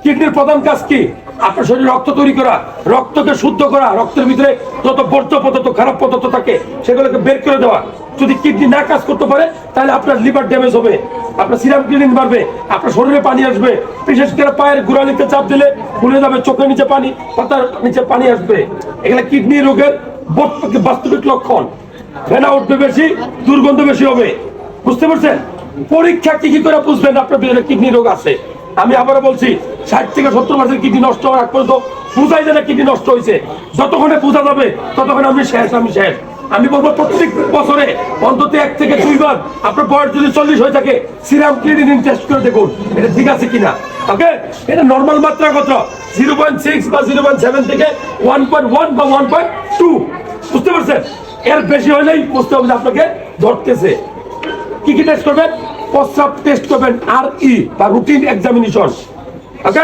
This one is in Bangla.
কিডনির প্রধান কাজ কি? আপনার শরীরে রক্ত তৈরি করা, রক্তকে শুদ্ধ করা, রক্তের ভিতরে যত বর্জ্য পদার্থ, খারাপ পদার্থ থাকে সেগুলোকে বের করে দেওয়া। যদি কিডনি না কাজ করতে পারে তাহলে আপনার লিভার ড্যামেজ হবে, আপনার সিরাম ক্লিনিং বাড়বে, আপনার শরীরে পানি আসবে, বিশেষ করে পায়ের গোড়ালিতে চাপ দিলে ফুলে যাবে, চোখের নিচে পানি, পাতার নিচে পানি আসবে। এগুলো কিডনি রোগের বাস্তবিক লক্ষণ। ফেনা উঠবে বেশি, দুর্গন্ধ বেশি হবে। বুঝতে পারছেন? পরীক্ষা কি করে বুঝবেন আপনার ভিতরে কিডনি রোগ আছে? আমি আবারও বলছি, 60 থেকে 70% কিডনি নষ্ট হওয়ার আগ পর্যন্ত বুঝাই যায় না কিডনি নষ্ট হয়েছে। যতক্ষণে বোঝা যাবে ততক্ষণ আমি শেষ। আমি বলবো প্রত্যেক বছরে অন্তত 1 থেকে 2 বার আপনার বয়স যদি 40 হয়ে থাকে সিরাম ক্রিয়েটিনিন টেস্ট করে দেখুন এটা ঠিক আছে কিনা। ওকে, এটা নরমাল মাত্রা কত? 0.6 বা 0.7 থেকে 1.1 বা 1.2। বুঝতে পারছেন? এর বেশি হলেই বুঝতে হবে যে আপনাকে ধরতেছে। কি টেস্ট করবেন? প্রস্রাব টেস্ট করবেন, RE বা রুটিন এক্সামিনেশন। ওকে।